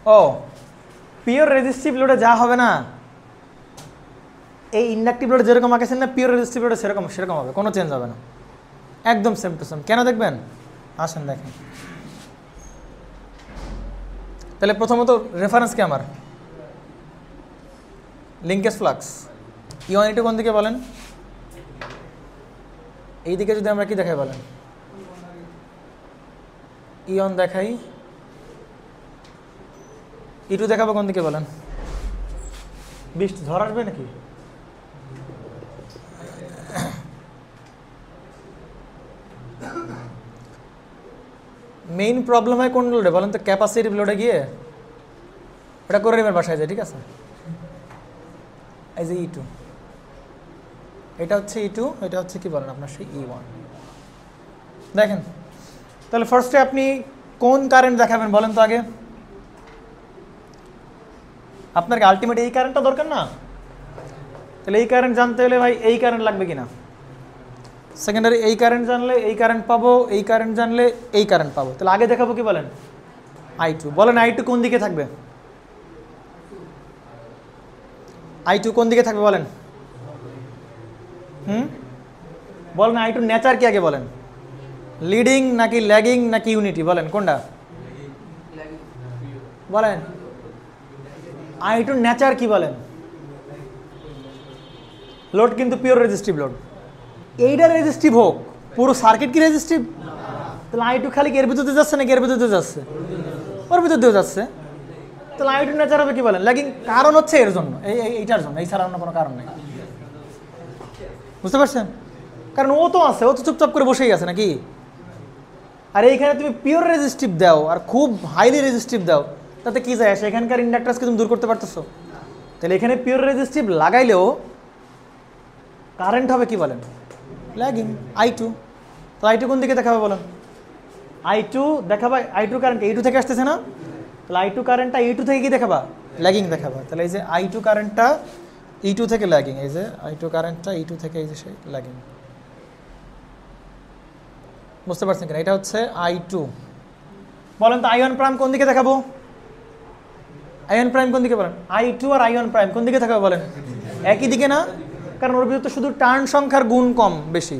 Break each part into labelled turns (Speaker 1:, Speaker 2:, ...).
Speaker 1: ও pure resistive লোডে যা হবে না, এই ইন্ডাকটিভ লোডে যেরকম আঁকেছেন না, পিওর রেজিস্টিভ লোডে সেরকম হবে, কোনো চেঞ্জ হবে না, একদম সেম টু সেম। কেন দেখবেন? আসেন দেখেন। তাহলে প্রথমত রেফারেন্স কি আমার? Linkage flux. E1 E2 কোন দিকে বলেন? এই দিকে যদি আমরা কি দেখাই বলেন? E1 দেখাই, E2 দেখাবো কোন দিকে বলেন? বৃষ্টি ঝড় আসবে নাকি? মেইন প্রবলেম হয় কোন লোডে বলেন তো? ক্যাপাসিটিভ লোডে গিয়ে ওটা করে নেবেন বাসায় যায়, ঠিক আছে? এই যে E2, এটা হচ্ছে E2, এটা হচ্ছে কি বলেন আপনার সেই E1। দেখেন তাহলে ফার্স্টে আপনি কোন কারেন্ট দেখাবেন বলেন তো আগে? আপনার কি আলটিমেট এই কারেন্টটা দরকার না? তাহলে এই কারেন্ট জানতে হলে ভাই এই কারেন্ট লাগবে কিনা? সেকেন্ডারি এই কারেন্ট জানলে এই কারেন্ট পাবো, এই কারেন্ট জানলে এই কারেন্ট পাবো। তাহলে আগে দেখাবো কি বলেন? I2। বলেন I2 কোন দিকে থাকবে? I2 কোন দিকে থাকবে বলেন? বলেন I2 নেচার কি আগে বলেন? লিডিং নাকি ল্যাগিং নাকি ইউনিটি? বলেন কোনটা বলেন? I2 নেচার কি বলেন? লোড কিন্তু পিওর রেজিস্টিভ লোড। এইটা রেজিস্টিভ হোক, পুরো সার্কিট কি রেজিস্টিভ? তাহলে I2 খালি এর ভিতরে যাচ্ছে নাকি এর ভিতরে যাচ্ছে? ওর ভিতর দিয়ে যাচ্ছে। তাহলে I2 নেচার হবে কি বলেন? ল্যাগিং। কারণ হচ্ছে এর জন্য, এইটার জন্য, এই ছাড়া অন্য কোনো কারণ নেই। বুঝতে পারছেন? কারণ ও তো আছে, ও তো চুপচাপ করে বসেই আছে নাকি? আর এইখানে তুমি পিওর রেজিস্টিভ দাও আর খুব হাইলি রেজিস্টিভ দাও, তাতে কি যায়? সেখানকার ইন্ডাক্টার্সকে তুমি দূর করতে পারতেছো? তাহলে এখানে পিওর রেজিস্টিভ লাগাইলেও কারেন্ট হবে কি বলেন? Lagging, I2। তো I2 কোন দিকে দেখাবে বলেন? I2 দেখাবা, I2 কারেন্ট E2 থেকে আসতেছে না? তাহলে I2 কারেন্টটা E2 থেকে কি দেখাবা? ল্যাগিং দেখাবা। তাহলে এই যে I2 কারেন্টটা E2 থেকে ল্যাগিং, এই যে I2 কারেন্টটা E2 থেকে এই যে সেই ল্যাগিং। বুঝতে পারছেন কিনা? এটা হচ্ছে I2। বলেন তো I1 প্রাইম কোন দিকে দেখাবো? I1 প্রাইম কোন দিকে বলেন? I2 আর I1 প্রাইম কোন দিকে দেখাবো বলেন? একই দিকে না? কারণ ওর ভিতরে শুধু টার্ন সংখ্যার গুণ কম বেশি,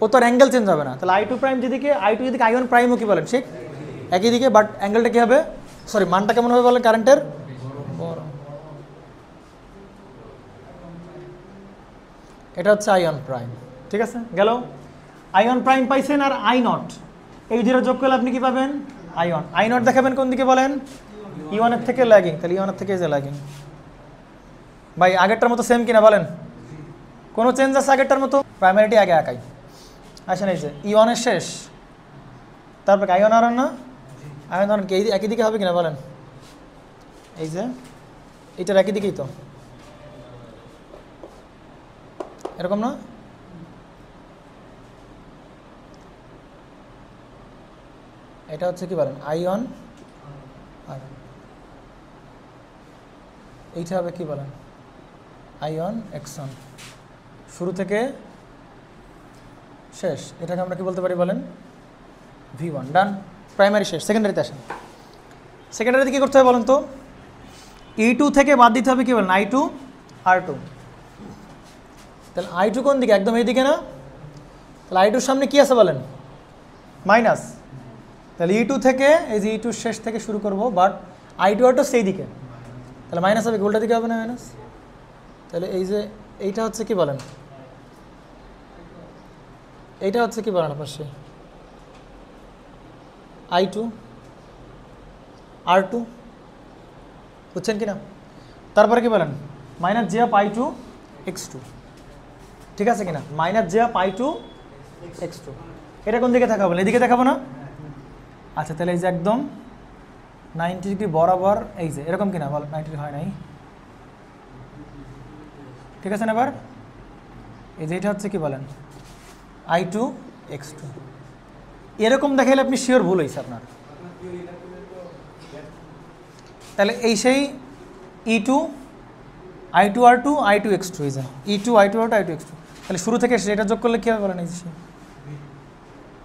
Speaker 1: ও তো আর অ্যাঙ্গেল চেঞ্জ হবে না। তাহলে I2 প্রাইম যেদিকে, I2 যেদিকে I1 প্রাইমও কি বলেন? ঠিক একই দিকে, বাট অ্যাঙ্গেলটা কী হবে? সরি, মানটা কেমন হবে বলেন কারেন্টের? বড়। এটা হচ্ছে I1 প্রাইম, ঠিক আছে গেল। I1 প্রাইম পাইছেন আর I0, এই দুটো যোগ করলে আপনি কি পাবেন? I1। I0 দেখাবেন কোন দিকে বলেন? E1 এর থেকে ল্যাগিং। তাহলে E1 এর থেকে এই যে ল্যাগিং। ভাই আগেরটার মতো সেম কিনা বলেন? কোনো চেঞ্জ আছে আগেরটার মতো? প্রাইমারিটি আগে একাই। আসেন এই যে E1 এর শেষ, তারপর I1 আর না, I1 আর কি একই দিকে হবে কিনা বলেন? এই যে এইটার একই দিকেই তো, এরকম না? এটা হচ্ছে কি বলেন? I1 আর এইটা হবে কি বলেন? I1 X1, শুরু থেকে শেষ। এটাকে আমরা কি বলতে পারি বলেন? V1। ডান, প্রাইমারি শেষ। সেকেন্ডারিতে আসেন। সেকেন্ডারিতে কী করতে হবে বলেন তো? E2 থেকে বাদ দিতে হবে কি বলেন? I2 R2। তাহলে I2 কোন দিকে? একদম এই দিকে না? তাহলে I2 সামনে কি আছে বলেন? মাইনাস। তাহলে E2 থেকে এই যে E2 শেষ থেকে শুরু করব, বাট I2 R2 সেই দিকে, তাহলে মাইনাস হবে, উল্টা দিকে হবে না মাইনাস? তাহলে এই যে এইটা হচ্ছে কি বলেন? এইটা হচ্ছে কি বলেন আপনার? সেই I2 R2, বুঝছেন কি না? তারপরে কি বলেন? Minus j of I2 X2, ঠিক আছে কিনা? Minus j of I2 X2। এটা কোন দিকে দেখাবো? এদিকে দেখাবো না? আচ্ছা, তাহলে এই যে একদম 90 ডিগ্রি বরাবর, এই যে এরকম কিনা বল? 90 হয় নাই, ঠিক আছে না? এবার এই যে এটা হচ্ছে কি বলেন? I2 X2। এরকম দেখাইলে আপনি শিওর ভুল হয়েছে আপনার। তাহলে এই সেই E2 I2 R2 I2 X2, এই যে E2 I2 R2 I2 X2। তাহলে শুরু থেকে সেটা যোগ করলে কী হবে বলেন? এই যে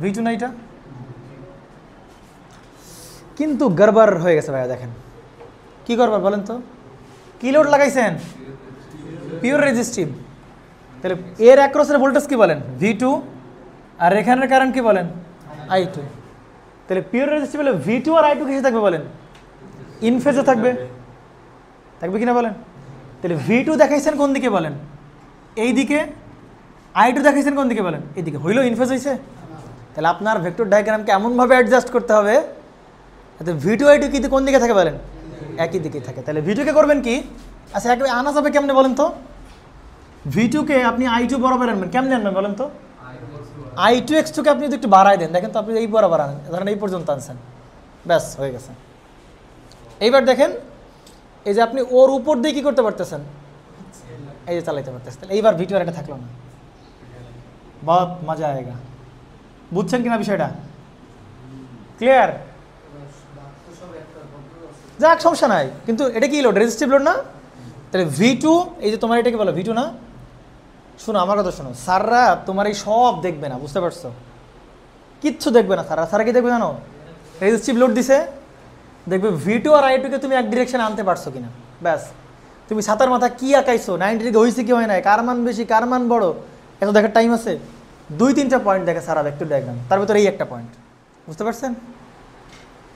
Speaker 1: V2 না এটা? কিন্তু গড়বড় হয়ে গেছে ভাইয়া, দেখেন কি করবেন বলেন তো? কি লোড লাগাইছেন? Pure resistive. তাহলে এর অ্যাক্রসের ভোল্টেজ কি বলেন? V2, আর এখানের কারেন্ট কি বলেন? I2। তাহলে পিওর রেজিস্টিভ হলে V2 আর I2 কিসে থাকবে বলেন? ইন ফেজে থাকবে, থাকবে কিনা বলেন? তাহলে V2 দেখাইছেন কোন দিকে বলেন? এই দিকে। I2 দেখাইছেন কোন দিকে বলেন? এইদিকে। হইলো ইন ফেজ হয়েছে? তাহলে আপনার ভেক্টর ডায়াগ্রামকে এমনভাবে অ্যাডজাস্ট করতে হবে যাতে V2 I2 কিন্তু কোন দিকে থাকে বলেন? একই দিকেই থাকে। তাহলে V2 কে করবেন কি? আচ্ছা একেবারে আনা যাবে কেমনে বলেন তো? V2 কে আপনি I2 বরাবর আনবেন, কেমনে আনবেন বলেন তো? I2 X2 কে আপনি যদি একটু বাড়াই দেন, দেখেন তো আপনি এই বরাবর আনেন, ধরেন এই পর্যন্ত আনছেন, ব্যাস হয়ে গেছে। এইবার দেখেন এই যে আপনি ওর উপর দিয়ে কী করতে পারতেছেন? এই যে চালাইতে পারতেছেন। তাহলে এইবার V2 আর এটা থাকলো না। বহুত মজা আয়েগা। বুঝছেন কিনা বিষয়টা? ক্লিয়ার? যাক সমস্যা নাই, কিন্তু এটা কি লোড? রেজিস্টিভ লোড না? তাহলে V2, এই যে তোমার এটাকে বলো V2 না? শোনো আমার কথা শোনো, স্যাররা তোমার এই সব দেখবে না, বুঝতে পারছো? কিচ্ছু দেখবে না স্যাররা। স্যারা কি দেখবে জানো? রেজিস্টিভ লোড দিছে, দেখবে V2 আর I2 কে তুমি এক ডিরেকশনে আনতে পারছো কিনা, ব্যাস। তুমি ছাতার মাথা কি আঁকাইছো, 90 ডিগ্রি হয়েছে কি হয় নাই, কার মান বেশি কার মান বড়, এত দেখার টাইম আছে? 2-3টা পয়েন্ট দেখে সারা ভেক্টর ডায়াগ্রাম, তার ভিতরে এই একটা পয়েন্ট, বুঝতে পারছেন?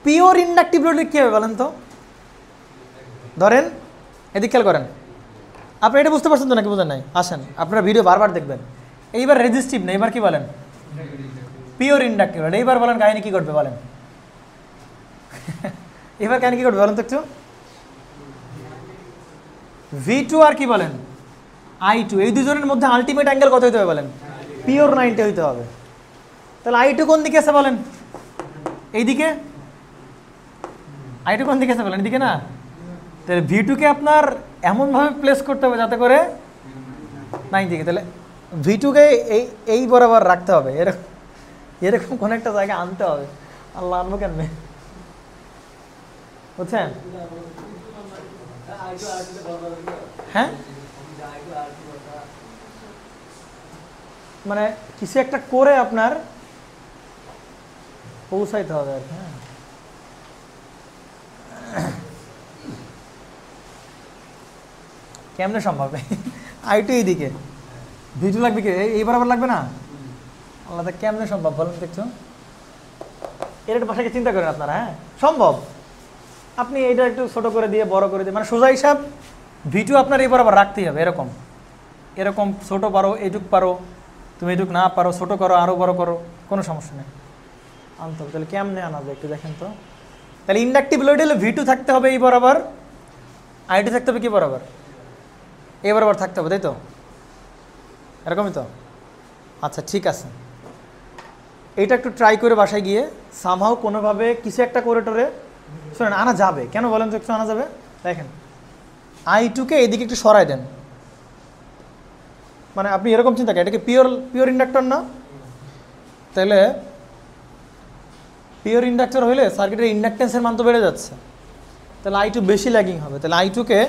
Speaker 1: পিওর ইন্ডাকটিভ লোডে কী হবে বলেন তো? ধরেন এদিক খেয়াল করেন, আপনি এটা বুঝতে পারছেন তো নাকি বোঝেন নাই? আসেন আপনারা ভিডিও বারবার দেখবেন। এইবার রেজিস্টিভ না, এবার কি বলেন? Pure inductive load. এইবার বলেন কাহিনী কী ঘটবে বলেন? এবার কাহিনী কী ঘটবে বলেন তো একটু? V2 আর কি বলেন? I2, এই দুজনের মধ্যে আলটিমেট অ্যাঙ্গেল কত হইতে হবে বলেন? পিওর 90 হইতে হবে। তাহলে I2 কোন দিকে আছে বলেন? এইদিকে। I2 কোন দিকে আছে বলেন? এদিকে না? তাহলে V2 কে আপনার এমনভাবে প্লেস করতে হবে যাতে করে 90 দিকে। তাহলে V2 কে এই বরাবর রাখতে হবে, এরকম এরকম কোন একটা জায়গায় আনতে হবে। আল্লাহ, আনবো কেন? বুঝছেন? হ্যাঁ, মানে কিছু একটা করে আপনার পৌঁছাইতে হবে আর কি। হ্যাঁ, কেমনে সম্ভব? I2 এইদিকে, V2 লাগবে কি এই বরাবর লাগবে না? আল্লাহ, কেমনে সম্ভব বলেন দেখছো? এর একটা ভাষাকে চিন্তা করেন আপনারা। হ্যাঁ সম্ভব। আপনি এইটা একটু ছোট করে দিয়ে বড় করে দিয়ে, মানে সোজা হিসাব V2 আপনার এই বরাবর রাখতেই হবে। এরকম এরকম ছোটো পারো, এইটুক পারো, তুমি এইটুক না পারো ছোটো করো, আরও বড় করো, কোনো সমস্যা নেই, আনতে হবে। তাহলে কেমনে আনা যায় একটু দেখেন তো? তাহলে ইন্ডাকটিভ লোড হলে V2 থাকতে হবে এই বরাবর, I2 থাকতে হবে কি বরাবর? এই বরাবর থাকতে হবে, তাই তো? এরকমই তো? আচ্ছা ঠিক আছে, এইটা একটু ট্রাই করে বাসায় গিয়ে সামহাও কোনোভাবে কিছু একটা করে টোরে শোনেন, আনা যাবে। কেন বলেন তো একটু আনা যাবে? দেখেন I2 কে এইদিকে একটু সরাই দেন, মানে আপনি এরকম চিন্তা করেন, এটাকে পিওর ইন্ডাক্টর না? তাহলে পিওর ইন্ডাক্টর হইলে সার্কিটের ইন্ডাকটেন্সের মান তো বেড়ে যাচ্ছে, তাহলে I2 বেশি ল্যাগিং হবে। তাহলে I2 কে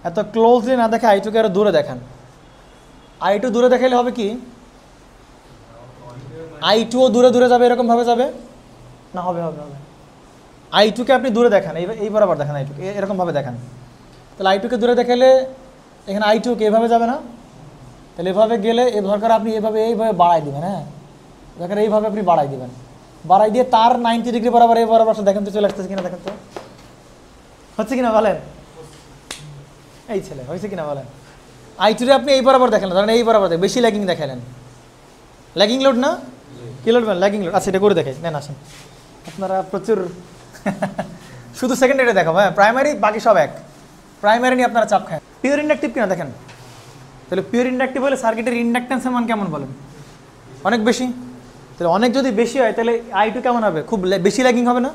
Speaker 1: এত ক্লোজলি না দেখে I2 কে আরও দূরে দেখান। I2 দূরে দেখাইলে হবে কি? I2ও দূরে দূরে যাবে, এরকমভাবে যাবে না? হবে হবে হবে। I2 কে আপনি দূরে দেখান, এই বরাবর দেখান, I2 কে এরকমভাবে দেখান। তাহলে I2 কে দূরে দেখাইলে এখানে I2 কে এভাবে যাবে না? তাহলে এভাবে গেলে এ দরকার আপনি এইভাবে বাড়াই দেবেন। হ্যাঁ দরকার এইভাবে আপনি বাড়াই দেবেন, বাড়াই দিয়ে তার 90 ডিগ্রি বরাবর এই বরাবর দেখেন তো চলে আসতেছে কিনা, দেখেন তো হচ্ছে কিনা বলেন? এই ছেলে হয়েছে কিনা বলেন? I2 রে আপনি এই বরাবর দেখালেন, ধরেন এই বরাবর বেশি ল্যাগিং দেখালেন। ল্যাগিং লোড না? কি লোড বলেন? Lagging load. আচ্ছা এটা করে দেখাই, নেন আসেন। আপনারা প্রচুর শুধু সেকেন্ডারি দেখাবো। হ্যাঁ প্রাইমারি বাকি সব এক, প্রাইমারি নিয়ে আপনারা চাপ খান। পিওর ইন্ডাকটিভ কিনা দেখেন। তাহলে পিওর ইন্ডাকটিভ হলে সার্কিটের ইন্ডাকটেন্সের মান কেমন বলেন? অনেক বেশি। তাহলে অনেক যদি বেশি হয় তাহলে I2 কেমন হবে? খুব বেশি ল্যাগিং হবে না?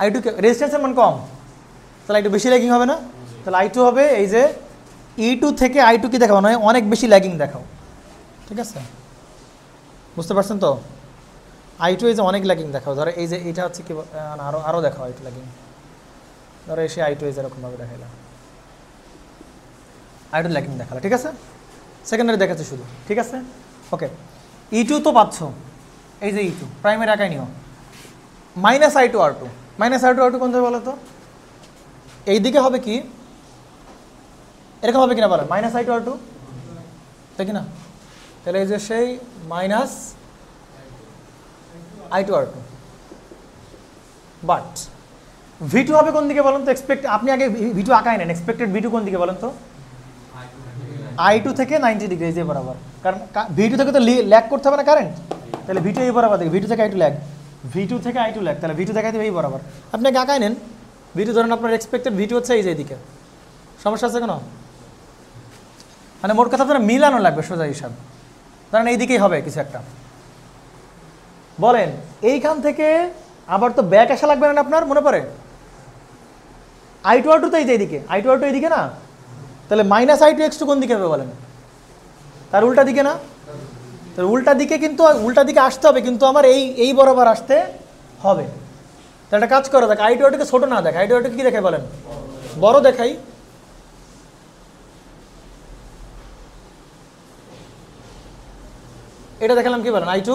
Speaker 1: I2 রেজিস্ট্যান্সের মান কম, তাহলে I2 বেশি ল্যাগিং হবে না? তাহলে I2 হবে এই যে E2 থেকে I2 কি দেখাও নয়, অনেক বেশি ল্যাগিং দেখাও। ঠিক আছে, বুঝতে পারছেন তো? I2 এই যে অনেক ল্যাগিং দেখাও, ধরো এই যে এটা হচ্ছে কি, আরও দেখাও I2 ল্যাগিং। ধরো এসে I2 এই যে এরকমভাবে দেখাইলাম, I2 ল্যাগিং দেখালো। ঠিক আছে, সেকেন্ডারি দেখাচ্ছে শুধু। ঠিক আছে ওকে। E2 তো পাচ্ছ, এই যে E2 প্রাইমারি একাই নিও। -I2 R2, -I2 R2 কোন বলো তো? এই দিকে হবে কি এরকম হবে কিনা বলেন, মাইনাস I2 R2, তাই কি না? তাহলে এই যে সেই minus I2 R2, but V2 হবে কোন দিকে বলেন তো? আপনি আগে V2 আঁকাই নেন, এক্সপেক্টেড V2 কোন দিকে বলেন তো? I2 থেকে 90 ডিগ্রি যে বরাবর, কারণ V2 থেকে তো ল্যাগ করতে হবে না কারেন্ট, তাহলে V2 এই বরাবর দেখে, V2 থেকে I2 ল্যাগ, V2 থেকে I2 ল্যাগ, তাহলে V2 দেখাই দেবে এই বরাবর। আপনি আগে আঁকাই নেন V2, ধরেন আপনার এক্সপেক্টেড V2 হচ্ছে এই যে এইদিকে, সমস্যা আছে কেন? মানে মোট কথা আপনার মিলানো লাগবে সোজা হিসাব, ধরেন এই দিকেই হবে কিছু একটা। বলেন এইখান থেকে আবার তো ব্যাক আসা লাগবে না আপনার, মনে পড়ে I2 R2 তো এই যে এইদিকে, I2 R2 এইদিকে না, তাহলে মাইনাস I2 X2 কোন দিকে হবে বলেন? তার উল্টা দিকে না? তাহলে উল্টা দিকে, কিন্তু উল্টা দিকে আসতে হবে, কিন্তু আমার এই বরাবর আসতে হবে। তাহলে একটা কাজ করা দেখ, I2 R2 কে ছোট না দেখ, I2 R2 কি দেখাই বলেন? বড় দেখাই। এটা দেখালাম কি বলেন? I2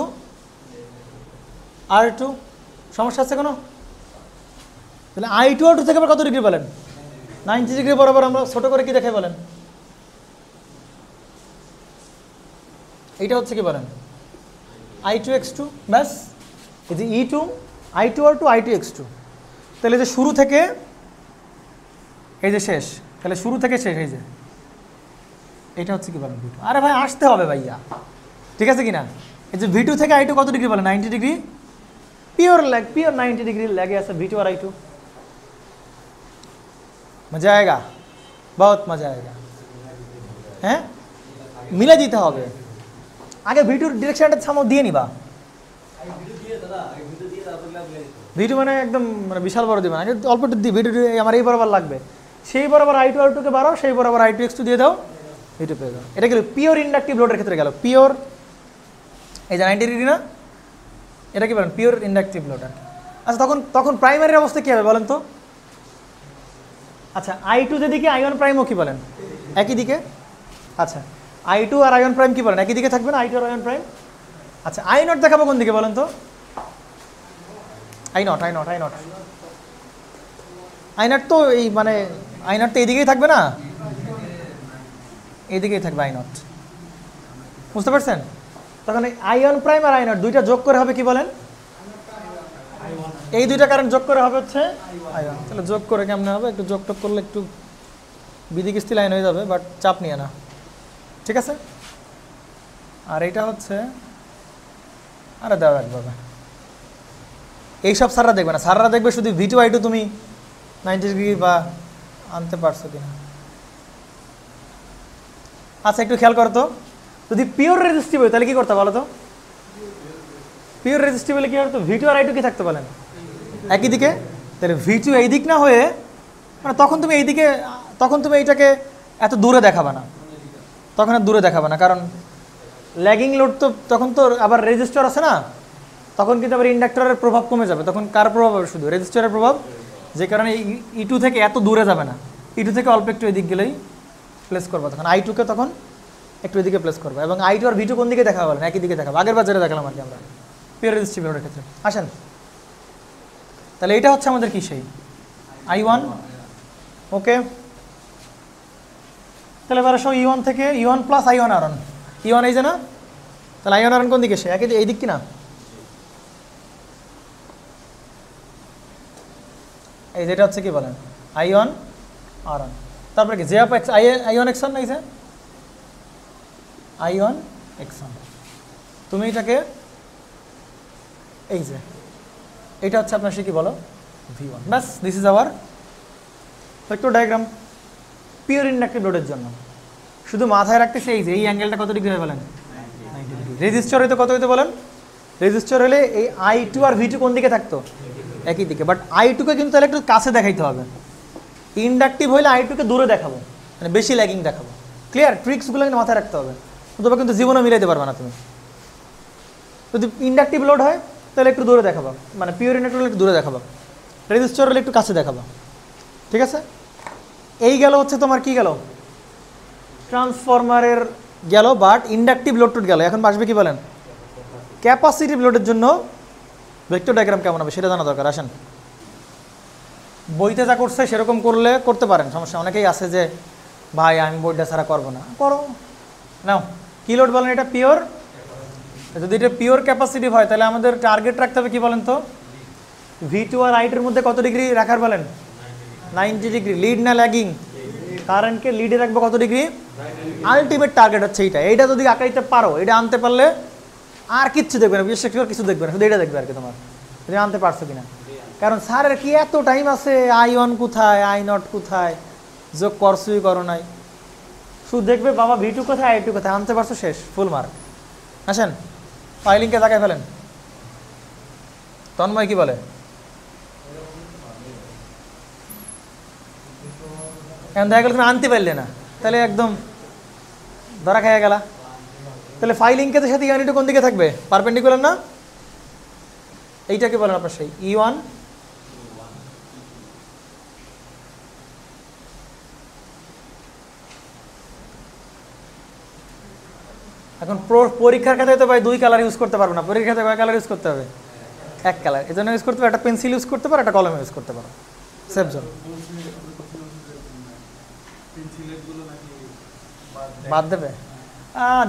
Speaker 1: R2, সমস্যা আছে কোনো? তাহলে I2 R2 থেকে আবার কত ডিগ্রি বলেন? 90 ডিগ্রি বরাবর আমরা ছোট করে কি দেখাই বলেন? এইটা হচ্ছে কি বলেন? I2 X2, ব্যাস। এই যে E2 I2 R2 I2 X2, তাহলে যে শুরু থেকে এই যে শেষ, তাহলে শুরু থেকে শেষ এই যে এটা হচ্ছে কি বলেন? V2। আরে ভাই আসতে হবে ভাইয়া, ঠিক আছে কিনা? এই যে V2 থেকে I2 কত ডিগ্রি বলেন? 90 degree, pure lag, pure 90 degree ল্যাগে আছে V2 আর I2। মজা আয়েগা, বহুত মজা আয়েগা। হ্যাঁ, মিলে দিতে হবে আগে, V2 ডিরেকশনটা সামনে দিয়ে নিবা। V2 মানে একদম মানে বিশাল বড় দিবেন, আগে অল্প একটু দিই, V2 আমার এই বরাবর লাগবে, সেই বরাবর I2 R2 কে বাড়াও, সেই বরাবর I2 X2 দিয়ে দাও, V2 পেয়ে দাও। এটা গেল পিওর ইন্ডাকটিভ লোডের ক্ষেত্রে গেল, পিওর এই যে 90 ডিগ্রি না, এটা কি বলেন? Pure inductive load. আচ্ছা তখন প্রাইমারির অবস্থা কী হবে বলেন তো? আচ্ছা I2 যেদিকে I1 প্রাইমও কি বলেন? একই দিকে। আচ্ছা I2 আর I1 প্রাইম কি বলেন? একই দিকে থাকবে না, I2 আর I1 প্রাইম। আচ্ছা I0 দেখাবো কোন দিকে বলেন তো? I0 তো এই মানে I0 তো এইদিকেই থাকবে না, এইদিকেই থাকবে I0, বুঝতে পারছেন? তখন এই I1 প্রাইম আর I0 দুইটা যোগ করে হবে কি বলেন? এই দুইটা কারেন্ট যোগ করে হবে হচ্ছে I1। তাহলে যোগ করে কেমনে হবে? একটু যোগ টোগ করলে একটু বিদিকিস্তি লাইন হয়ে যাবে, বাট চাপ নিয়ে না, ঠিক আছে? আর এইটা হচ্ছে, আরে দেওয়া একভাবে, এইসব স্যাররা দেখবে না, স্যাররা দেখবে শুধু V2 I2 তুমি 90 ডিগ্রি বা আনতে পারছো কিনা। আচ্ছা একটু খেয়াল করো তো, যদি পিওর রেজিস্টিভ হয় তাহলে কি করতে বলো তো? পিওর রেজিস্টিভ হলে কি হতো? V2 আর I2 কি থাকতে বলেন? একই দিকে। তাহলে V2 এই দিক না হয়ে, মানে তখন তুমি এইদিকে, তখন তুমি এইটাকে এত দূরে দেখাবে না, তখন আর দূরে দেখাবে না, কারণ ল্যাগিং লোড তো তখন তো আবার রেজিস্টার আছে না, তখন কিন্তু আবার ইন্ডাক্টরের প্রভাব কমে যাবে, তখন কার প্রভাব হবে? শুধু রেজিস্টারের প্রভাব, যে কারণে E2 থেকে এত দূরে যাবে না, E2 থেকে অল্প একটু এদিক গেলেই প্লেস করবো, তখন I2 কে তখন একটু এদিকে প্লেস করবো, এবং I2 আর V2 কোন দিকে দেখাবো বলেন? একই দিকে দেখাবো, আগের বাজারে দেখালাম আর কি আমরা পিওর রেজিস্টিভ লোডের ক্ষেত্রে। আসেন তাহলে এটা হচ্ছে আমাদের কি সেই I1, ওকে। তাহলে এবার আসো E1 থেকে, E1 plus I1 R1, E1 এই যে না, তাহলে I1 R1 কোন দিকে? সে একই এই দিক কিনা? এই যেটা হচ্ছে কি বলেন? I1 R1, তারপরে কি J of X, I1 X1 এই যে I1 X1, তুমি এটাকে এই যে এটা হচ্ছে আপনার সে কি বলো? V1, ব্যাস, this is our vector diagram pure inductive লোডের জন্য। শুধু মাথায় রাখতেছে এই যে এই অ্যাঙ্গেলটা কত ডিগ্রি হয় বলেন? 90 ডিগ্রি। রেজিস্টার হইতে কত হইতে বলেন? রেজিস্টার হলে এই I2 আর V2 কোন দিকে থাকতো? একই দিকে, বাট I2 কে কিন্তু তাহলে একটু কাছে দেখাইতে হবে। ইন্ডাকটিভ হইলে I2 কে দূরে দেখাবো, মানে বেশি ল্যাগিং দেখাবো। ক্লিয়ার? ট্রিক্সগুলো কিন্তু মাথায় রাখতে হবে, তবে কিন্তু জীবনে মিলাইতে পারবে না তুমি। যদি ইন্ডাকটিভ লোড হয় তাহলে একটু দূরে দেখাবো, মানে পিওর ইন্ডাকটিভ হলে একটু দূরে দেখাবো, রেজিস্টার হলে একটু কাছে দেখাবো, ঠিক আছে? এই গেল হচ্ছে তোমার কি গেল? ট্রান্সফরমারের গেল, বাট ইন্ডাকটিভ লোড টোড গেল। এখন আসবে কি বলেন? ক্যাপাসিটিভ লোডের জন্য ভেক্টর ডায়াগ্রাম কেমন হবে সেটা জানা দরকার। আসেন বইতে যা করছে সেরকম করলে করতে পারেন, সমস্যা। অনেকেই আছে যে ভাই আমি বইটা ছাড়া করবো না, করো নাও। কি লোড বলেন এটা? পিওর। যদি এটা পিওর ক্যাপাসিটি হয় তাহলে আমাদের টার্গেট রাখতে হবে কি বলেন তো? V2 আর I2 এর মধ্যে কত ডিগ্রি রাখার বলেন? 90 ডিগ্রি। লিড না ল্যাগিং? কারেন্টকে লিডে রাখবো কত ডিগ্রি? আলটিমেট টার্গেট হচ্ছে এইটা। এইটা যদি আঁকাইতে পারো, এটা আনতে পারলে আর কিচ্ছু দেখবে না, বিশেষ করে কিছু দেখবে না, শুধু এটা দেখবে আর কি তোমার তুমি আনতে পারছো কিনা। কারণ স্যারের কি এত টাইম আছে, I1 কোথায়, I0 কোথায়, যোগ করছুই করো নাই, শুধু দেখবে বাবা V2 কোথায়, I2 কোথায়, আনতে পারছো, শেষ, ফুল মার্ক। আসেন ফাইলিংকে তাকায় ফেলেন। তন্ময় কি বলে? এখন দেখা গেল তুমি আনতে পারলে না, তাহলে একদম ধরা খাইয়া গেলা। তাহলে ফাইলিংকের সাথে E1 E2 কোন দিকে থাকবে? পারপেন্ডিকুলার না? এইটাকে বলেন আপনার সেই E1 এখন পরীক্ষার খাতায় তো ভাই 2 কালার ইউজ করতে পারবো না, পরীক্ষার খাতায় কয় কালার ইউজ করতে হবে? 1 কালার। এই জন্য ইউজ করতে পারো, একটা পেন্সিল ইউজ করতে পারো, একটা কলম ইউজ করতে পারো, সেফ জোন। বাদ দেবে?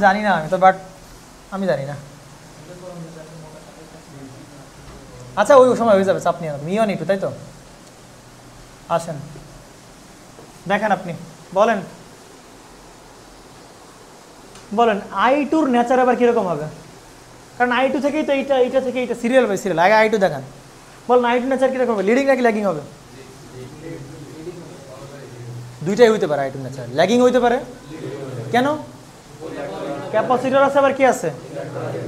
Speaker 1: জানি না আমি তো, বাট আমি জানি না। আচ্ছা ওই সময় হয়ে যাবে, চাপ নিয়ে E1 E2, তাই তো? আসেন দেখেন, আপনি বলেন বলেন I2 নেচার আবার কিরকম হবে? কারণ I2 থেকেই তো এইটা, এইটা থেকে এইটা, সিরিয়াল বাই সিরিয়াল। আগে I2 দেখান, বলেন I2 নেচার কিরকম হবে? লিডিং নাকি ল্যাগিং হবে? দুইটাই হইতে পারে। I2 নেচার ল্যাগিং হইতে পারে। কেন? ক্যাপাসিটর আছে, আবার কি আছে?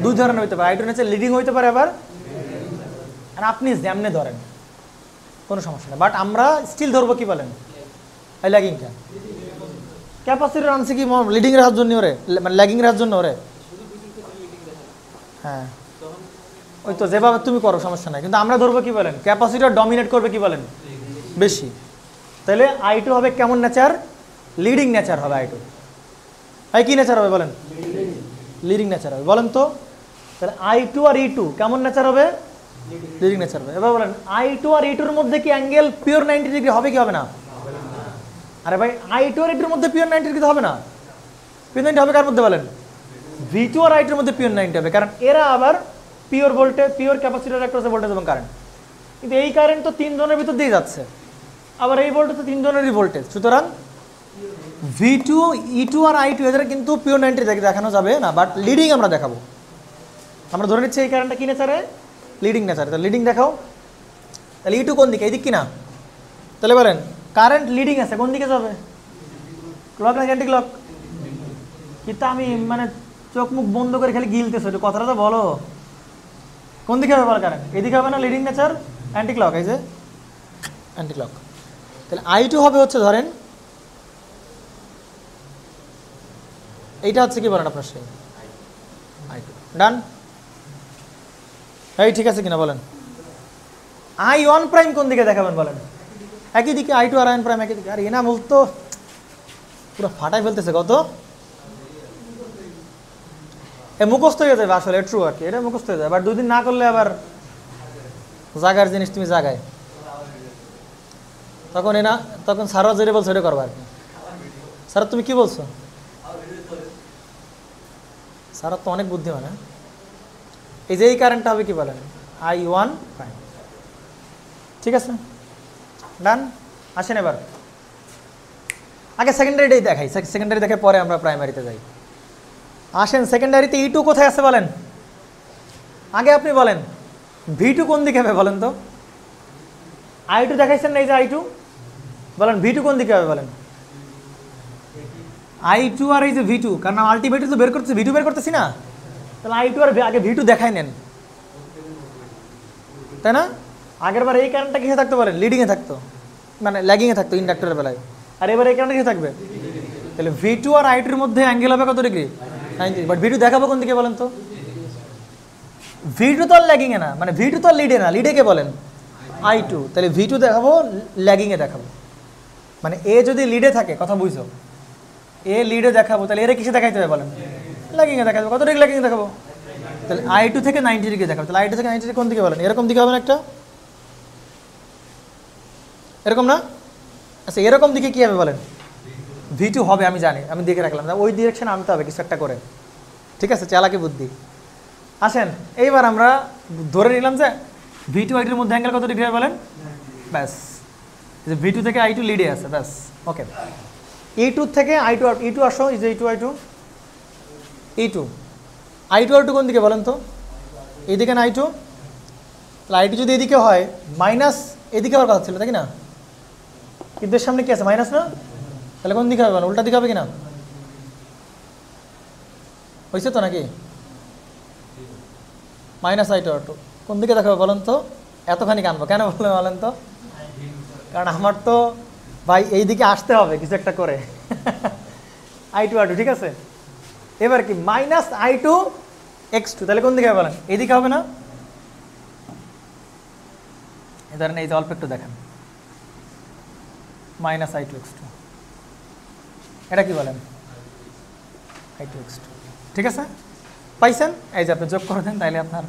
Speaker 1: দুই ধরনের হইতে পারে। I2 নেচার লিডিং হইতে পারে আবার, আর আপনি যেমনে ধরেন কোনো সমস্যা নেই, বাট আমরা স্টিল ধরবো কি বলেন? এই ল্যাগিংটা। ক্যাপাসিটর আনছে কি লিডিং রাখার জন্য ওরে, মানে ল্যাগিং রাখার জন্য ওরে? হ্যাঁ ওই তো যেভাবে তুমি করো সমস্যা নাই, কিন্তু আমরা ধরবো কি বলেন? ক্যাপাসিটর ডমিনেট করবে কি বলেন? বেশি। তাহলে I2 হবে কেমন নেচার? লিডিং নেচার হবে I2। কি নেচার হবে বলেন? লিডিং নেচার হবে। বলেন তো তাহলে I2 আর E2 কেমন নেচার হবে? লিডিং নেচার হবে। এবার বলেন I2 আর E2 এর মধ্যে কি অ্যাঙ্গেল পিওর 90 ডিগ্রি হবে কি হবে না? আরে ভাই I2 আর E2 এর মধ্যে পিওর 90 ডিগ্রি হবে না। পিওর 90 হবে কার মধ্যে বলেন? V2 আর I2 এর মধ্যে পিওর 90 হবে, কারণ এরা আবার pure voltage, pure capacitor across voltage এবং কারেন্ট। কিন্তু এই কারেন্ট তো 3 জনের ভিতর দিয়ে যাচ্ছে, আবার এই ভোল্টেজ তো 3 জনেরই ভোল্টেজ। সুতরাং V2 E2 আর I2 এদের কিন্তু পিওর 90 দেখানো যাবে না, বাট লিডিং আমরা দেখাবো। আমরা ধরে নিচ্ছি এই কারেন্টটা কি নেচারে? লিডিং নেচারে। তাহলে লিডিং দেখাও। তাহলে E2 কোন দিকে? এই দিক কিনা? তাহলে বলেন কারেন্ট লিডিং আছে, কোন দিকে যাবে? ক্লক নাকি অ্যান্টি ক্লক? কিন্তু আমি মানে চোখ মুখ বন্ধ করে খালি গিলতেছো, কথাটা তো বলো। কোন দিকে হবে বল কারেন্ট? এদিকে হবে না? লিডিং নেচার, অ্যান্টি ক্লক, এই যে অ্যান্টি ক্লক। তাহলে I2 হবে হচ্ছে ধরেন এইটা হচ্ছে কি বলেন আপনার সেই I2। ডান? এই ঠিক আছে কিনা বলেন? I1 প্রাইম কোন দিকে দেখাবেন বলেন? একই দিকে। I2 আর I1 প্রাইম একই দিকে। আর এনা বলতো পুরো ফাটাই ফেলতেছে কত, মুখস্থ হয়ে যাবে আসলে, ট্রু আর কি, এটা মুখস্থ হয়ে যাবে। বাট 2 দিন না করলে আবার জাগার জিনিস তুমি জাগায়, তখন এনা তখন সারা যেটা বলছো এটা করবো আর কি। স্যার তুমি কি বলছো? স্যার তো অনেক বুদ্ধিমান। হ্যাঁ এই যে এই কারেন্টটা হবে কি বলেন? I1 prime. ঠিক আছে, ডান? আসেন এবার আগে সেকেন্ডারিটাই দেখাই, সেকেন্ডারি দেখে পরে আমরা প্রাইমারিতে যাই। আসেন সেকেন্ডারিতে E2 কোথায় আছে বলেন? আগে আপনি বলেন V2 কোন দিকে হবে বলেন তো? I2 দেখাইছেন না, এই যে I2, বলেন V2 কোন দিকে হবে বলেন? I2 আর এই যে V2, কারণ আলটিমেটলি তো বের করতেছি, V2 বের করতেছি না, তাহলে I2 আর আগে V2 দেখাই নেন, তাই না? আগের বার এই কারেন্টটা কিসে থাকতে পারে? লিডিংয়ে থাকতো, মানে ল্যাগিংয়ে থাকতো ইন্ডাক্টরের বেলায়। আর এবার এই কারেন্টটা কিসে থাকবে? তাহলে V2 আর I2 এর মধ্যে অ্যাঙ্গেল হবে কত ডিগ্রি? 90। বাট V2 দেখাবো কোন দিকে বলেন তো? V2 তো আর ল্যাগিংয়ে না, মানে V2 তো আর লিডে না, লিডে কে বলেন? I2। তাহলে V2 দেখাবো, ল্যাগিংয়ে দেখাবো। মানে এ যদি লিডে থাকে, কথা বুঝছো, এ লিডে দেখাবো, তাহলে এর কিসে দেখাইতে হবে বলেন? ল্যাগিংয়ে দেখাবো। কত ডিগ্রি ল্যাগিংয়ে দেখাবো? তাহলে I2 থেকে 90 ডিগ্রি দেখাবো। তাহলে I2 থেকে 90 ডিগ্রি কোন দিকে বলেন? এরকম দিকে হবে না একটা? এরকম না? আচ্ছা এরকম দিকে কী হবে বলেন? V2 হবে, আমি জানি, আমি দেখে রাখলাম, ওই ডিরেকশন আনতে হবে কিছু একটা করে। ঠিক আছে, চালাকি বুদ্ধি। আসেন এইবার আমরা ধরে নিলাম যে V2 I2 মধ্যে অ্যাঙ্গেল কত ডিগ্রি হবে বলেন? ব্যাস, যে V2 থেকে I2 লিডে আছে, ব্যাস ওকে। E2 থেকে I2 E2 আসো, এই যে E2 I2 I2 কোন দিকে বলেন তো? এইদিকে না I2? তাহলে I2 যদি এদিকে হয় মাইনাস এদিকে হওয়ার কথা ছিল, তাই না? কিন্তু এর সামনে কি আছে, মাইনাস না? তাহলে কোন দিকে হবে বলেন? উল্টা দিকে হবে কিনা? হয়েছে তো নাকি? মাইনাস I2 কোন দিকে দেখাবে বলেন তো? এতখানি কানবো কেন বলেন তো? কারণ আমার তো ভাই এই দিকে আসতে হবে কিছু একটা করে। I2 ঠিক আছে। এবার কি মাইনাস I2 x2, তাহলে কোন দিকে হবে বলেন? এইদিকে হবে না? এই ধরেন এই যে অল্প একটু দেখেন, মাইনাস I2 x2, এটা কি বলেন? I2 x2, ঠিক আছে, পাইছেন? এই যে আপনি যোগ করে দেন, তাইলে আপনার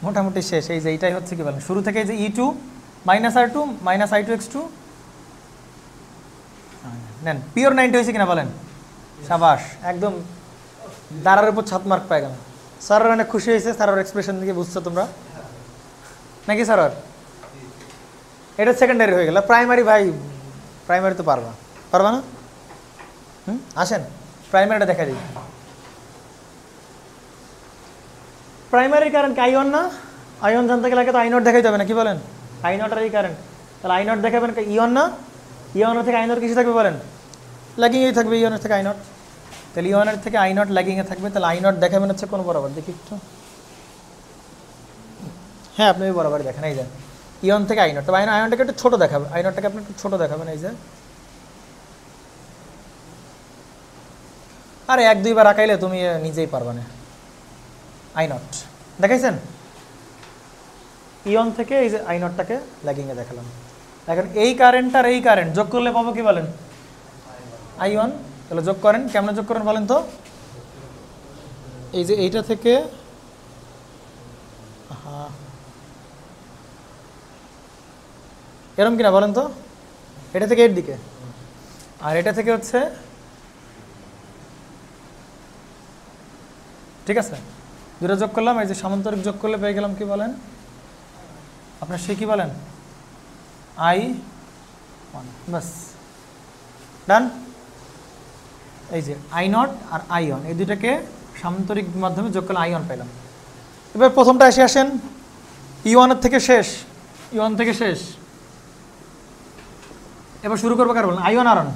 Speaker 1: মোটামুটি শেষ। এই যে এইটাই হচ্ছে কি বলেন, শুরু থেকে এই যে E2 minus R2 minus I2 x2 নেন। পিওর 90 হয়েছে কিনা বলেন? সাবাস, একদম দাঁড়ার উপর 7 মার্ক পাই গেল। স্যার অনেক খুশি হয়েছে, স্যারের এক্সপ্রেশন দিকে বুঝছো তোমরা নাকি? স্যার এটা সেকেন্ডারি হয়ে গেল, প্রাইমারি ভাই, প্রাইমারি তো পারবা না? আসেন প্রাইমারিটা দেখা দিই। প্রাইমারি কারেন্ট I1 না? I1 জানতে গেলে তো I0 দেখাইতে হবে না, কি বলেন? I0 আর এই কারেন্ট, তাহলে I0 দেখাবেন E1 না? E1 থেকে I0 কিছু থাকবে বলেন? ল্যাগিংয়েই থাকবে E1 থেকে I0, তাহলে E1 থেকে I0 ল্যাগিংয়ে থাকবে, তাহলে I0 দেখাবেন হচ্ছে কোন বরাবর দেখি একটু। হ্যাঁ আপনি ওই বরাবর দেখেন, এই যে E1 থেকে I0, তবে I0টাকে একটু ছোটো দেখাবে, I0টাকে আপনি একটু ছোটো দেখাবেন, এই যে আরে 1-2 বার আঁকাইলে তুমি নিজেই পারবা না। I0 দেখাইছেন? E1 থেকে এই যে I0টাকে ল্যাগিংয়ে দেখালাম। এখন এই কারেন্ট আর এই কারেন্ট যোগ করলে পাবো কি বলেন? I1, তাহলে যোগ করেন, কেমন যোগ করেন বলেন তো? এই যে এইটা থেকে এরম কিনা বলেন তো? এটা থেকে এর দিকে, আর এটা থেকে হচ্ছে, ঠিক আছে, দুটো যোগ করলাম, এই যে সামান্তরিক যোগ করলে পেয়ে গেলাম কি বলেন আপনার, সে কি বলেন? I1, বাস ডান। এই যে I0 আর I1 এই দুটাকে সামান্তরিক মাধ্যমে যোগ করলে I1 পেলাম। এবার প্রথমটা এসে আসেন, E1 থেকে শেষ, E1 থেকে শেষ। এবার শুরু করবো কার বলেন? I1 R1,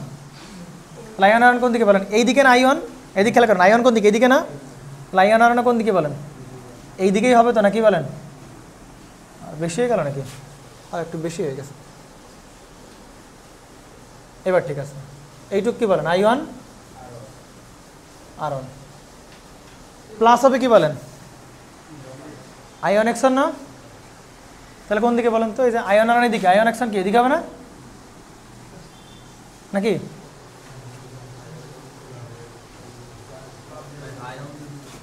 Speaker 1: I1 R1 কোন দিকে বলেন? এই দিকে না I1? এদিকে খেলা করেন, I1 কোন দিকে? এইদিকে না? I1 R1 কোন দিকে বলেন? এই দিকেই হবে তো নাকি বলেন? আর বেশি হয়ে গেল নাকি? আর একটু বেশি হয়ে গেছে। এবার ঠিক আছে, এইটুক কি বলেন? I1 R1 প্লাস হবে কি বলেন? I1 X1 না? তাহলে কোন দিকে বলেন তো? এই যে I1 R1 এদিকে, I1 X1 কি এদিকে হবে না নাকি?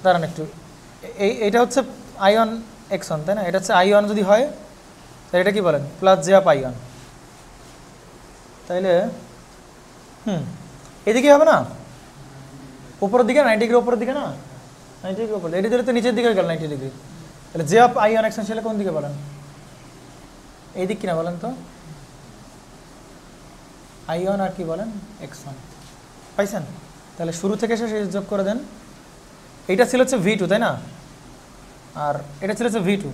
Speaker 1: দাঁড়ান একটু, এইটা হচ্ছে I1 X1 তাই না? এটা হচ্ছে I1 যদি হয় তাহলে এটা কি বলেন? প্লাস j অফ I1, তাইলে এদিকে হবে না? উপরের দিকে 90 ডিগ্রি উপরের দিকে না? 90 ডিগ্রি উপরে, এটি দিলে তো নিচের দিকে গেল 90 ডিগ্রি, তাহলে j অফ I1 X1 সেটা কোন দিকে বলেন? এই দিক কিনা বলেন তো? I1 আর কি বলেন? X1 পাইছেন? তাহলে শুরু থেকে শেষ যোগ করে দেন। এইটা ছিল হচ্ছে V2 তাই না? আর এটা ছিল হচ্ছে V2,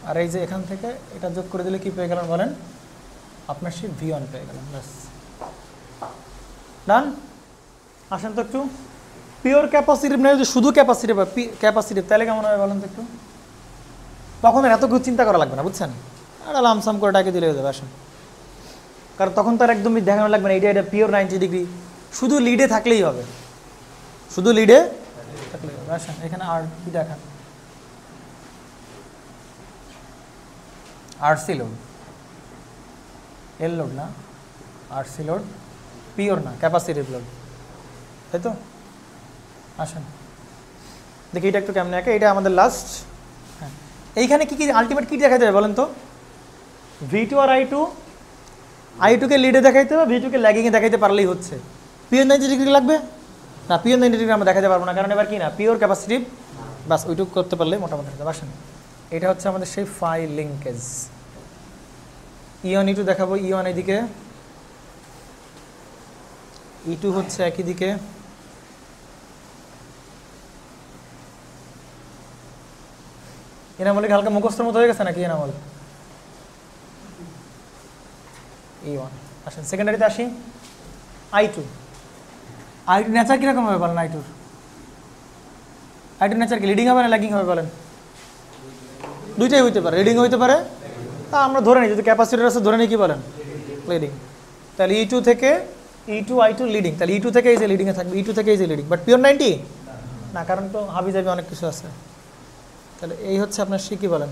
Speaker 1: আর এই যে এখান থেকে এটা যোগ করে দিলে কি পেয়ে গেলেন বলেন? আপনার সেই V1 পেয়ে গেলেন, ব্যাস ডান। আসেন তো একটু, পিওর ক্যাপাসিটিভ না, যদি শুধু ক্যাপাসিটিভ বা ক্যাপাসিটিভ তাহলে কেমন হবে বলেন তো একটু? তখন এত কিছু চিন্তা করা লাগবে না, বুঝছেন? একটা লামসাম করে ডাকে দিলে হয়ে যাবে। আসেন, কারণ তখন তো আর একদমই দেখানো লাগবে না এটা পিওর 90 ডিগ্রি, শুধু লিডে থাকলেই হবে, শুধু লিডে থাকলেই হবে। আসেন এখানে আর কি দেখান, RC লোড, এল লোড না, RC লোড, পিওর না, ক্যাপাসিটিভ লোড, তাই তো? আসেন দেখি এটা একটু কেমন একে, এটা আমাদের লাস্ট। হ্যাঁ, এইখানে কি কি আলটিমেট কি দেখা যাবে বলেন তো? V2 আর I2 I2 কে লিডে দেখাইতে হবে, V2 কে ল্যাগিংয়ে দেখাইতে পারলেই হচ্ছে। পিওর 90 ডিগ্রি লাগবে না, পিওর 90 ডিগ্রি আমরা দেখাতে পারবো না, কারণ এবার কি না পিওর ক্যাপাসিটিভ। বাস ওইটুকু করতে পারলে মোটামুটি আসেন। এটা হচ্ছে আমাদের সেই ফাই লিঙ্কেজ। E1 E2 দেখাবো। E1 এদিকে, E2 হচ্ছে একই দিকে। এনামল কি হালকা মুখস্থের মতো হয়ে গেছে নাকি এনামল? E1 আসেন সেকেন্ডারিতে আসি। I2 নেচার কিরকম হবে বলেন? I2 নেচার কি লিডিং হবে না ল্যাগিং হবে বলেন? দুইটাই হইতে পারে, লিডিং হইতে পারে। তা আমরা ধরে নিই, যদি ক্যাপাসিটর আছে ধরে নিই কি বলেন লিডিং। তাহলে E2 থেকে E2 I2 লিডিং, তাহলে E2 থেকে এই যে লিডিংয়ে থাকবে, E2 থেকে এই যে লিডিং, বাট পিওর 90 না, কারণ তো হাবি যাবি অনেক কিছু আছে। তাহলে এই হচ্ছে আপনার সে কী বলেন?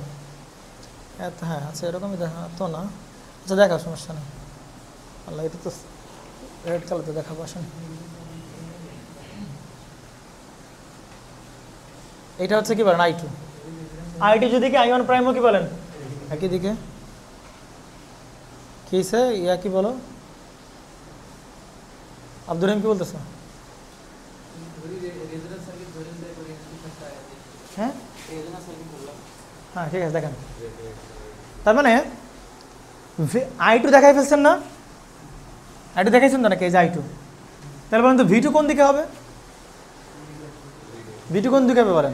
Speaker 1: হ্যাঁ আচ্ছা এরকমই দেখা তো না। আচ্ছা দেখাও, সমস্যা নেই। আল্লাহ এটা তো রেড কালারতে দেখাবো। আসেন এটা হচ্ছে কি বলেন I2। I2 যদি কি I1 প্রাইমও কি বলেন একই দিকে। কি সে ইয়া কি বলো আব্দুর রহিম, কি বলতেছো? হ্যাঁ হ্যাঁ ঠিক আছে দেখেন। তার মানে I2 দেখাই ফেলছেন না? I2 দেখাইছেন তো নাকি? এই যে I2, তাহলে বলেন তো V2 কোন দিকে হবে? V2 কোন দিকে হবে বলেন?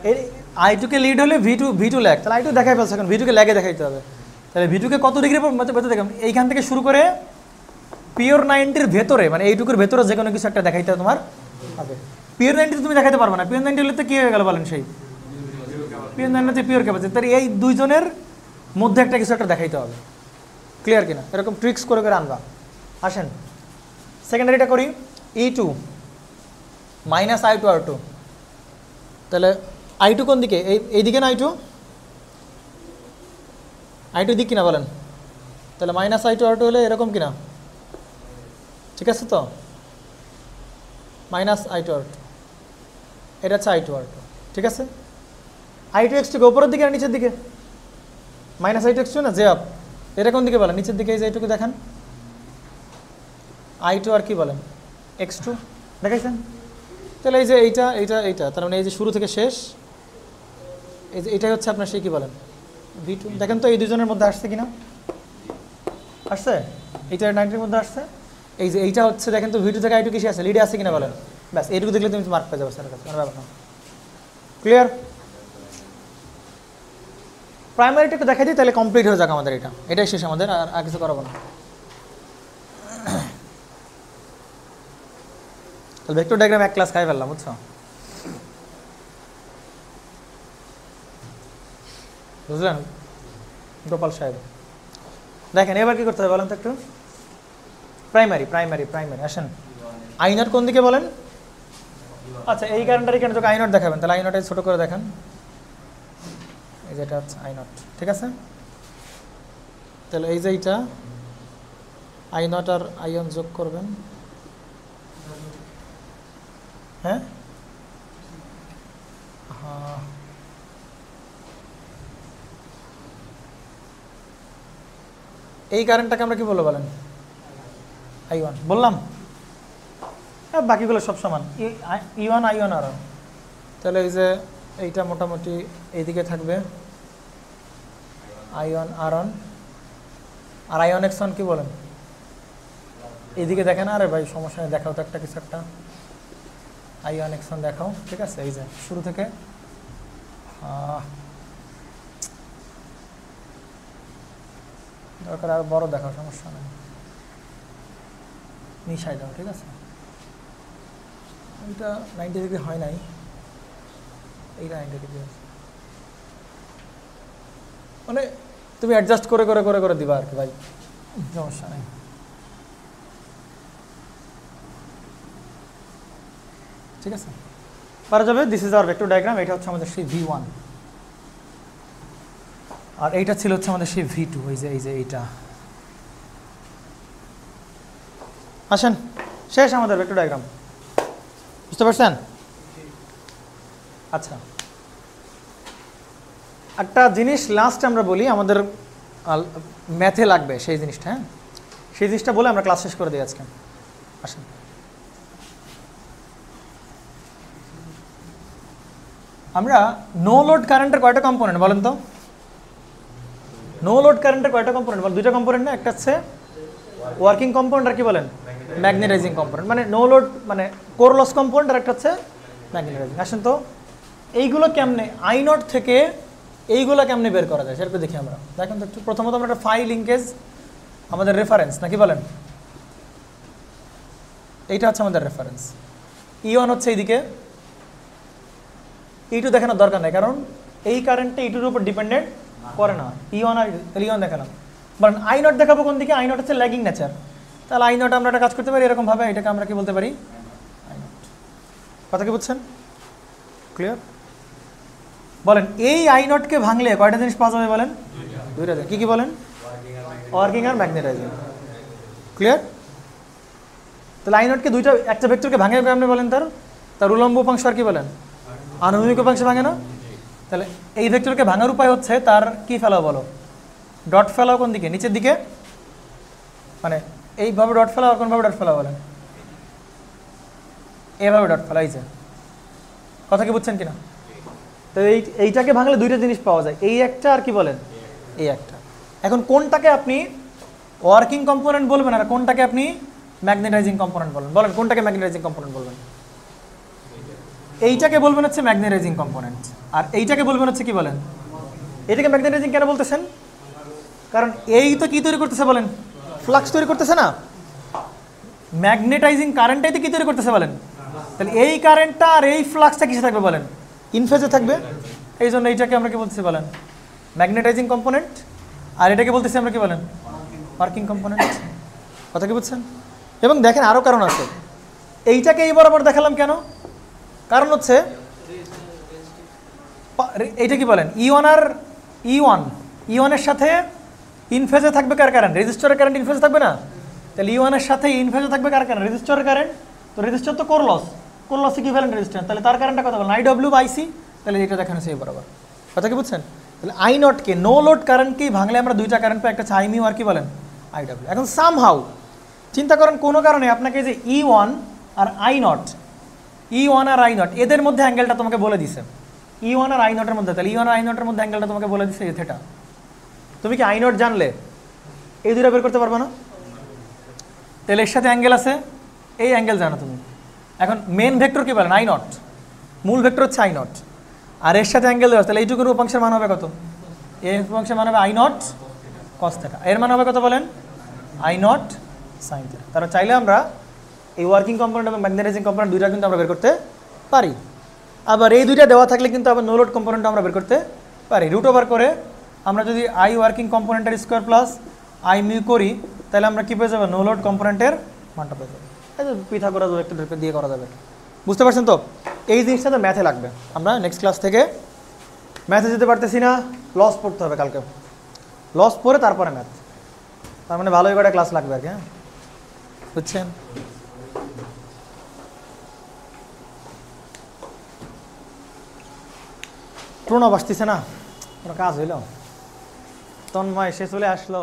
Speaker 1: এই I2 কে লিড হলে V2 ল্যাগ, তাহলে I2 দেখাই ফেলছে, এখন V2 কে ল্যাগে দেখাইতে হবে। তাহলে V2 কে কত ডিগ্রি দেখেন, এইখান থেকে শুরু করে পিওর 90-র ভেতরে, মানে এইটুকুর ভেতরে যে কোনো কিছু একটা দেখাইতে তোমার হবে। পিওর 90 তুমি দেখাইতে পারবে না, পিওর 90 হলে তো কী হয়ে গেল বলেন? সেই পিওর 90 হচ্ছে পিওর ক্যাপাসিটি। তাহলে এই দুইজনের মধ্যে একটা কিছু একটা দেখাইতে হবে। ক্লিয়ার কিনা? এরকম ট্রিক্স করে করে আনবা। আসেন সেকেন্ডারিটা করি। E2 মাইনাস I2 R2, তাহলে I2 কোন দিকে? এই দিকে না I2 দিক কিনা বলেন? তাহলে মাইনাস I2 R2 হলে এরকম কিনা? ঠিক আছে তো? মাইনাস I2 R2, এটা হচ্ছে I2 R2, ঠিক আছে? I2 X2 উপরের দিকে আর নিচের দিকে? মাইনাস I2 X2 না, যে আপ, এটা কোন দিকে বলেন? নিচের দিকে। এই যে এইটুকু দেখান, I2 আর কি বলেন X2 দেখাইছেন। তাহলে এই যে এইটা তার মানে এই যে শুরু থেকে শেষ, এই যে এটাই হচ্ছে আপনার সেই কী বলেন V2। দেখেন তো এই দুজনের মধ্যে আসছে কিনা? আসছে, এইটা 90-এর মধ্যে আসছে। এই যে এইটা হচ্ছে দেখেন তো V2 থেকে I2 কিসে আছে? লিডে আছে কিনা বলেন? ব্যাস এইটুকু দেখলে তুমি মার্ক পেয়ে যাবে স্যারের কাছে, কোনো ব্যাপার না। ক্লিয়ার? প্রাইমারিটাকে দেখাই দিই, তাহলে কমপ্লিট হয়ে যাক আমাদের। এটাই শেষ আমাদের, আর কিছু করাবো না। তাহলে ভেক্টর ডায়াগ্রাম এক ক্লাস খাই ফেললাম, বুঝছো? বুঝলেন গোপাল সাহেব? দেখেন এবার কি করতে হবে বলেন তো একটু। প্রাইমারি আসেন। I0 কোন দিকে বলেন? আচ্ছা এই কারণটারই কেন তোকে I0 দেখাবেন, তাহলে I0 ছোট করে দেখান। এই যেটা হচ্ছে I0, ঠিক আছে? তাহলে এই যে এইটা I0 আর I1 যোগ করবেন। হ্যাঁ হ্যাঁ এই কারেন্টটাকে আমরা কি বলবো বলেন? I1 বললাম। হ্যাঁ বাকিগুলো সব সমান, E1 I1 R1। তাহলে এই যে এইটা মোটামুটি এইদিকে থাকবে I1 R1, আর I1 X1 কি বলেন? এইদিকে দেখেন। আরে ভাই সমস্যা নেই, দেখাও তো একটা কিছু একটা। I1 X1 দেখাও, ঠিক আছে? এই যে শুরু থেকে দরকার আরো বড় দেখাও, সমস্যা নেই, মিশাই দাও, ঠিক আছে? এইটা 90 ডিগ্রি হয় নাই, এইটা 90 ডিগ্রি আছে, মানে তুমি অ্যাডজাস্ট করে করে করে করে দিবা আর কি ভাই, সমস্যা নেই। ঠিক আছে, পারা যাবে। This is our vector diagram. এটা হচ্ছে আমাদের সেই V1, আর এইটা ছিল হচ্ছে আমাদের সেই V2। এই যে এইটা। আসেন, শেষ আমাদের ভেক্টর ডায়াগ্রাম, বুঝতে পারছেন? আচ্ছা, একটা জিনিস লাস্ট আমরা বলি, আমাদের ম্যাথে লাগবে সেই জিনিসটা, হ্যাঁ সেই জিনিসটা বলে আমরা ক্লাস শেষ করে দিই আজকে। আসেন, আমরা নো লোড কারেন্টের কয়টা কম্পোনেন্ট বলেন তো? নো লোড কারেন্টের কয়টা কম্পোনেন্ট বলেন? দুইটা কম্পোনেন্ট না, একটা হচ্ছে ওয়ার্কিং কম্পোনেন্ট আর কি বলেন ম্যাগনেটাইজিং কম্পোনেন্ট, মানে নো লোড মানে কোর লস কম্পোনেন্ট, আর একটা হচ্ছে ম্যাগনেটাইজিং। আসেন তো এইগুলো কেমনে আই নট থেকে এইগুলো কেমনে বের করা যায় সেটা দেখি আমরা। দেখেন তো একটু, প্রথমত আমরা একটা ফাই লিঙ্কেজ আমাদের রেফারেন্স নাকি বলেন, এইটা হচ্ছে আমাদের রেফারেন্স। E1 হচ্ছে এইদিকে, E2 দেখানোর দরকার নেই কারণ এই কারেন্টটা E2 এর উপর ডিপেন্ডেন্ট করে না। E1 আর E1 দেখালাম, বাট আই নট দেখাবো কোন দিকে? আই নট হচ্ছে ল্যাগিং নেচার, তাহলে আই নট আমরা একটা কাজ করতে পারি এরকম ভাবে, এটাকে আমরা কি বলতে পারি? I not. কথা কি বুঝছেন? ক্লিয়ার? বলেন এই আই নটকে ভাঙলে কয়টা জিনিস পাওয়া যাবে বলেন? দুইটা জিনিস। কি কি বলেন? ওয়ার্কিং আর ম্যাগনেটাইজিং। ক্লিয়ার? তাহলে আই নটকে দুইটা, একটা ভেক্টরকে ভাঙে আপনি বলেন তার উলম্ব উপাংশ আর কি বলেন? আনুভূমিক উপাংশ ভাঙে না? তাহলে এই ভেক্টরকে ভাঙার উপায় হচ্ছে তার কি ফেলাও বলো? ডট ফেলাও কোন দিকে? নিচের দিকে, মানে এইভাবে ডট ফেলাও আর কোনভাবে ডট ফেলাও বলেন? এইভাবে ডট ফেলা। এই যে কথা কি বুঝছেন কিনা? তো এইটাকে ভাঙলে দুইটা জিনিস পাওয়া যায়, এই একটা আর কি বলেন এই একটা। এখন কোনটাকে আপনি ওয়ার্কিং কম্পোনেন্ট বলবেন আর কোনটাকে আপনি ম্যাগনেটাইজিং কম্পোনেন্ট বলবেন? বলেন কোনটাকে ম্যাগনেটাইজিং কম্পোনেন্ট বলবেন? এইটাকে বলবেন হচ্ছে ম্যাগনেটাইজিং কম্পোনেন্ট, আর এইটাকে বলবেন হচ্ছে কি বলেন? এটাকে ম্যাগনেটাইজিং কেন বলতেছেন? কারণ এই তো কি তৈরি করতেছে বলেন? ফ্লাক্স তৈরি করতেছে না? ম্যাগনেটাইজিং কারেন্টটাই তো কি তৈরি করতেছে বলেন? তাহলে এই কারেন্টটা আর এই ফ্লাক্সটা কিসে থাকবে বলেন? ইনফেজে থাকবে। এই জন্য এইটাকে আমরা কি বলতেছি বলেন? Magnetising component. আর এটাকে বলতেছি আমরা কি বলেন? Working component. কথা কি বুঝছেন? এবং দেখেন আরও কারণ আছে, এইটাকে এই বরাবর দেখালাম কেন? কারণ হচ্ছে এইটা কি বলেন E1 আর E1 এর সাথে ইনফেজে থাকবে কার কারেন্ট? রেজিস্টরের কারেন্ট ইনফেজে থাকবে না? তাহলে E1 এর সাথে ইনফেজে থাকবে কার কারেন্ট? রেজিস্টরের কারেন্ট। তো রেজিস্টর তো কোর লস ইকুইভ্যালেন্ট রেজিস্ট্যান্স, তাহলে তার কারেন্টটা কত বলেন? IW/IC। তাহলে এটা দেখানো সেই বরাবর। কথা কি বুঝছেন? তাহলে আই নটকে নো লোড কারেন্টকেই ভাঙলে আমরা দুইটা কারেন্ট পাই, একটা হচ্ছে আইমিউ আর কি বলেন IW। এখন সামহাউ চিন্তা করেন কোনো কারণে আপনাকে যে E1 আর আই নট এদের মধ্যে অ্যাঙ্গেলটা তোমাকে বলে দিছে, E1 আর আই নটের মধ্যে, তাহলে E1 আর আই নটের মধ্যে অ্যাঙ্গেলটা তোমাকে বলে দিছে এ থেটা। তুমি কি আই নট জানলে এই দুইটা বের করতে পারবে না? তাহলে এর সাথে অ্যাঙ্গেল আছে, এই অ্যাঙ্গেল জানো তুমি। এখন মেন ভেক্টর কি বলেন? আই নট, মূল ভেক্টর হচ্ছে আই নট, আর এর সাথে অ্যাঙ্গেল দেওয়া, তাহলে এইটুকুর উপাংশের মান হবে কত? এই উপাংশের মান হবে আই নট কস থিটা, এর মান হবে কত বলেন? I not sine theta. তারা চাইলে আমরা এই ওয়ার্কিং কম্পোনেন্ট এবং ম্যাগনেটাইজিং কম্পোনেন্ট দুইটা কিন্তু আমরা বের করতে পারি। আবার এই দুইটা দেওয়া থাকলে কিন্তু আবার নো লোড কম্পোনেন্ট আমরা বের করতে পারি। রুট ওভার করে আমরা যদি আই ওয়ার্কিং কম্পোনেন্টের স্কোয়ার প্লাস আই মিউ করি, তাহলে আমরা কী পেয়ে যাবো? নো লোড কম্পোনেন্টের মানটা পেয়ে যাবো। এই যে পিথাগোরাস ভেক্টর দিয়ে করা যাবে। বুঝতে পারছেন তো? এই জিনিসটা তো ম্যাথে লাগবে। আমরা নেক্সট ক্লাস থেকে ম্যাথে যেতে পারতেছি না, লস পড়তে হবে কালকে, লস পড়ে তারপরে ম্যাথ। তার মানে ভালোই করে ক্লাস লাগবে আর কি। হ্যাঁ বুঝছেন? প্রণব আসতেছে না, কোনো কাজ হইল? তন্ময় সে চলে আসলো।